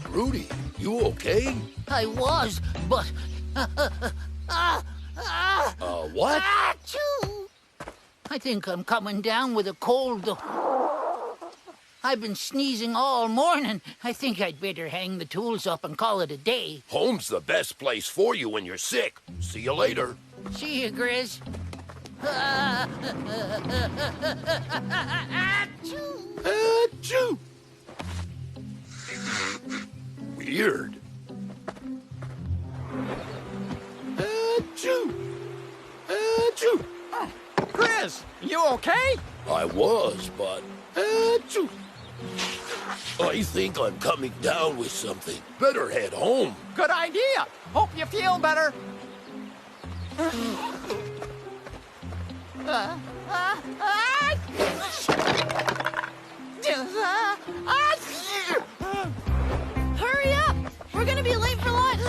Rudy, you okay? I was, but... What? I think I'm coming down with a cold. I've been sneezing all morning. I think I'd better hang the tools up and call it a day. Home's the best place for you when you're sick. See you later. See you, Grizz. Achoo! Weird. Achoo! Achoo! Chris, you okay? I was, but... Achoo! I think I'm coming down with something. Better head home. Good idea. Hope you feel better. Hurry up! We're gonna be late for lunch.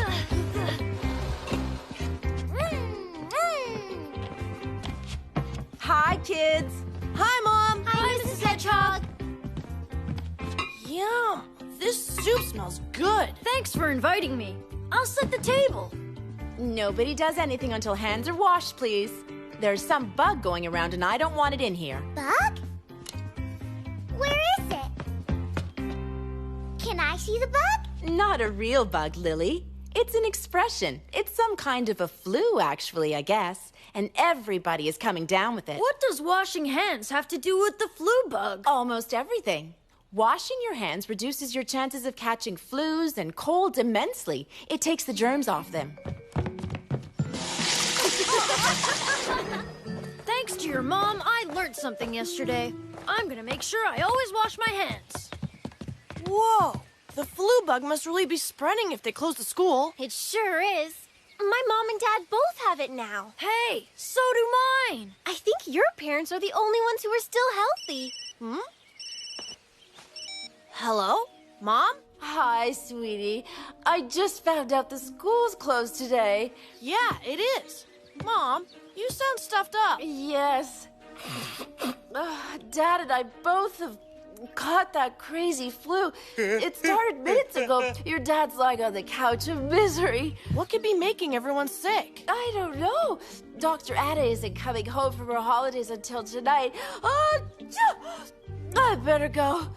Hi, kids. Hi, Mom. Hi, Mrs. Hedgehog. Yum, this soup smells good. Thanks for inviting me. I'll set the table. Nobody does anything until hands are washed, please. There's some bug going around and I don't want it in here. Bug? Where is it? Can I see the bug? Not a real bug, Lily. It's an expression. It's some kind of a flu, actually, I guess. And everybody is coming down with it. What does washing hands have to do with the flu bug? Almost everything. Washing your hands reduces your chances of catching flus and colds immensely. It takes the germs off them. Thanks to your mom, I learned something yesterday. I'm gonna make sure I always wash my hands. Whoa, the flu bug must really be spreading if they close the school. It sure is. My mom and dad both have it now. Hey, so do mine. I think your parents are the only ones who are still healthy. Hello? Mom? Hi, sweetie. I just found out the school's closed today. Yeah, it is. Mom, you sound stuffed up. Yes. Dad and I both have caught that crazy flu. It started minutes ago. Your dad's lying on the couch of misery. What could be making everyone sick? I don't know. Dr. Ada isn't coming home from her holidays until tonight. I better go.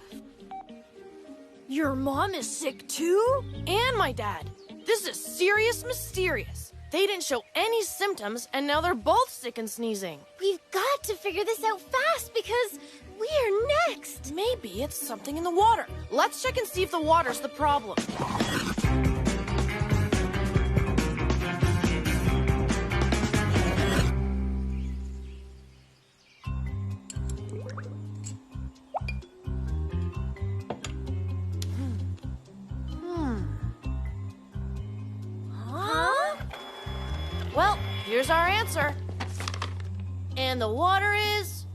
Your mom is sick too? And my dad. This is serious mysterious. They didn't show any symptoms, and now they're both sick and sneezing. We've got to figure this out fast because we're next. Maybe it's something in the water. Let's check and see if the water's the problem. Well, here's our answer. And the water is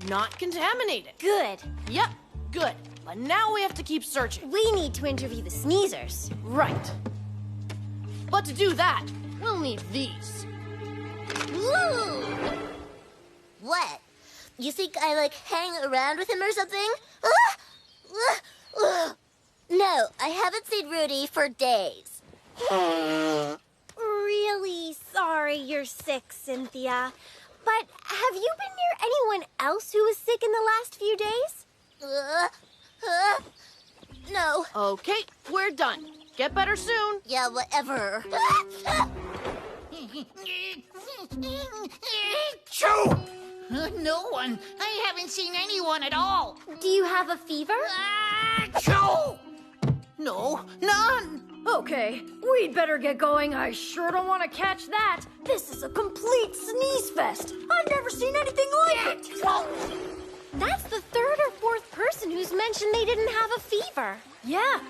not contaminated. Good. Yep, good. But now we have to keep searching. We need to interview the sneezers. Right. But to do that, we'll need these. Woo! What? You think I, hang around with him or something? No, I haven't seen Rudy for days. Really sorry you're sick, Cynthia. But have you been near anyone else who was sick in the last few days? No. Okay, we're done. Get better soon. Yeah, whatever. Achoo! No one. I haven't seen anyone at all. Do you have a fever? Achoo! No, none. Okay, we'd better get going. I sure don't want to catch that. This is a complete sneeze fest. I've never seen anything like it. That's the third or fourth person who's mentioned they didn't have a fever. Yeah,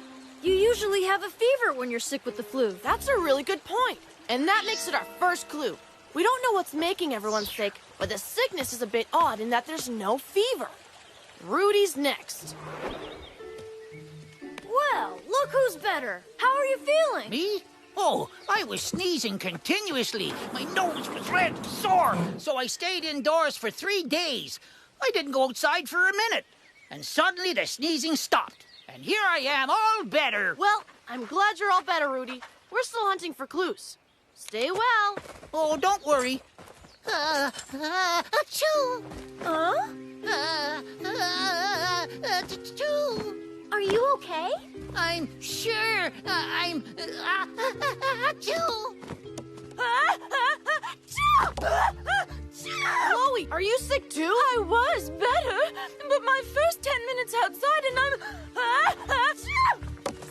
you usually have a fever when you're sick with the flu. That's a really good point. And that makes it our first clue. We don't know what's making everyone sick, but the sickness is a bit odd in that there's no fever. Rudy's next. Well, look who's better. How are you feeling? Me? Oh, I was sneezing continuously. My nose was red and sore, so I stayed indoors for 3 days. I didn't go outside for a minute. And suddenly the sneezing stopped. And here I am, all better. Well, I'm glad you're all better, Rudy. We're still hunting for clues. Stay well. Oh, don't worry. Achoo! Huh? Achoo! Are you okay? I'm sure I'm... Achoo! Chloe, are you sick too? I was better, but my first 10 minutes outside and I'm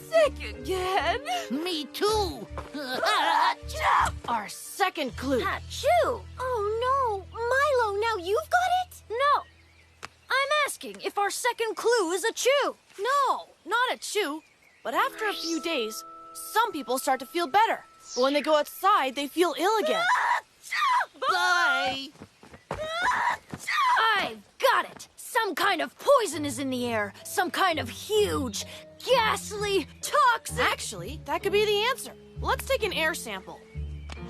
sick again. Me too. Our second clue. Achoo! Oh no! Milo, now you've got it? No. I'm asking if our second clue is a chew. No, not a chew. But after a few days, some people start to feel better. But when they go outside, they feel ill again. Bye. I've got it. Some kind of poison is in the air. Some kind of huge, ghastly, toxic... Actually, that could be the answer. Let's take an air sample.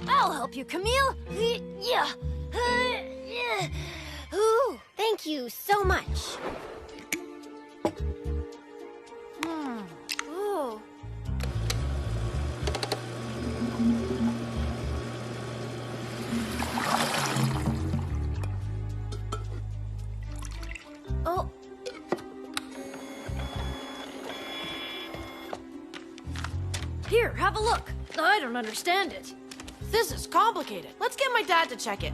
I'll help you, Camille. Yeah. Ooh, thank you so much. Ooh. Oh. Here, have a look. I don't understand it. This is complicated. Let's get my dad to check it.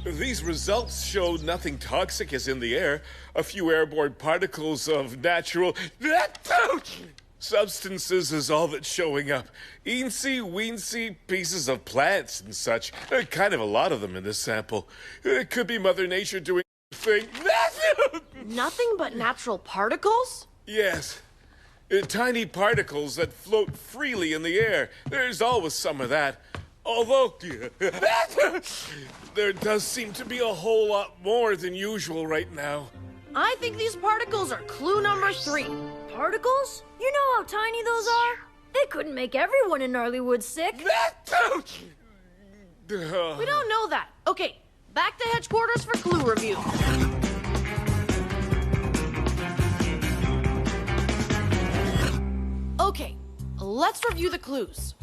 These results show nothing toxic is in the air. A few airborne particles of natural substances is all that's showing up. Eensy-weensy pieces of plants and such. Kind of a lot of them in this sample. It could be Mother Nature doing a thing. Nothing but natural particles? Yes. Tiny particles that float freely in the air. There's always some of that. Although, there does seem to be a whole lot more than usual right now. I think these particles are clue number 3. Particles? You know how tiny those are? They couldn't make everyone in Gnarlywood sick. We don't know that. Okay, back to headquarters for clue review. Okay, let's review the clues.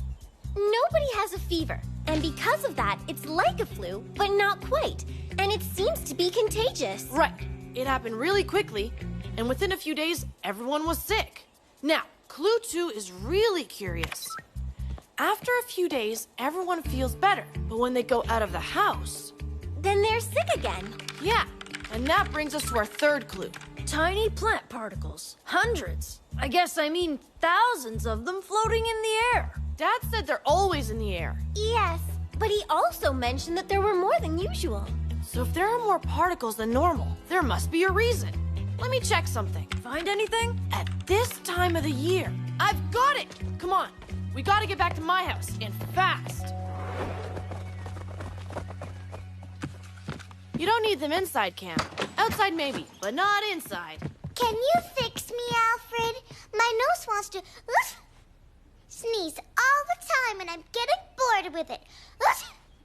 Nobody has a fever, and because of that, it's like a flu, but not quite. And it seems to be contagious. Right. It happened really quickly, and within a few days, everyone was sick. Now, clue 2 is really curious. After a few days, everyone feels better, but when they go out of the house... Then they're sick again. Yeah, and that brings us to our third clue. Tiny plant particles. Hundreds. I guess I mean thousands of them floating in the air. Dad said they're always in the air. Yes, but he also mentioned that there were more than usual. So if there are more particles than normal, there must be a reason. Let me check something. Find anything? At this time of the year. I've got it! Come on, we gotta get back to my house, and fast. You don't need them inside, Cam. Outside maybe, but not inside. Can you fix me, Alfred? My nose wants to sneeze all the time, and I'm getting bored with it.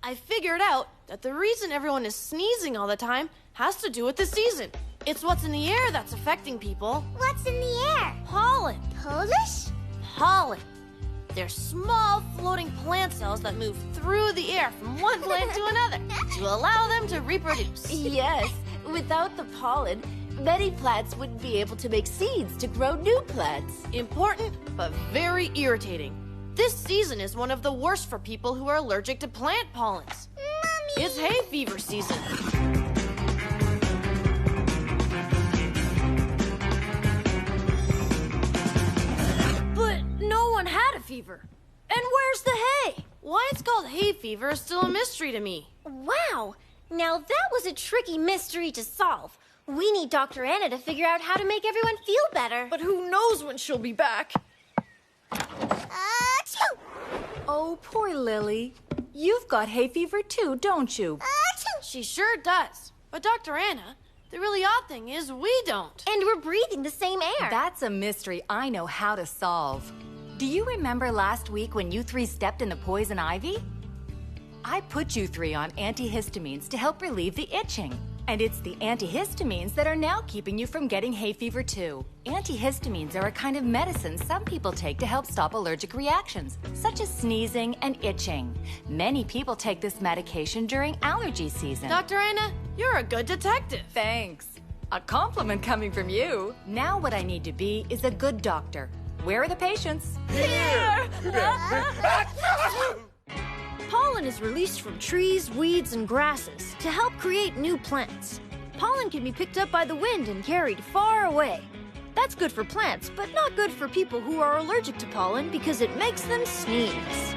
I figured out that the reason everyone is sneezing all the time has to do with the season. It's what's in the air that's affecting people. What's in the air? Pollen. Polish? Pollen. They're small floating plant cells that move through the air from one plant to another to allow them to reproduce. Yes, without the pollen, many plants wouldn't be able to make seeds to grow new plants. Important, but very irritating. This season is one of the worst for people who are allergic to plant pollens. Mommy! It's hay fever season. But no one had a fever. And where's the hay? Why it's called hay fever is still a mystery to me. Wow! Now that was a tricky mystery to solve. We need Dr. Anna to figure out how to make everyone feel better. But who knows when she'll be back? Achoo! Oh, poor Lily. You've got hay fever too, don't you? Achoo! She sure does. But Dr. Anna, the really odd thing is we don't. And we're breathing the same air. That's a mystery I know how to solve. Do you remember last week when you three stepped in the poison ivy? I put you three on antihistamines to help relieve the itching. And it's the antihistamines that are now keeping you from getting hay fever too. Antihistamines are a kind of medicine some people take to help stop allergic reactions, such as sneezing and itching. Many people take this medication during allergy season. Dr. Anna, you're a good detective. Thanks. A compliment coming from you. Now what I need to be is a good doctor. Where are the patients? Here! Pollen is released from trees, weeds, and grasses to help create new plants. Pollen can be picked up by the wind and carried far away. That's good for plants, but not good for people who are allergic to pollen because it makes them sneeze.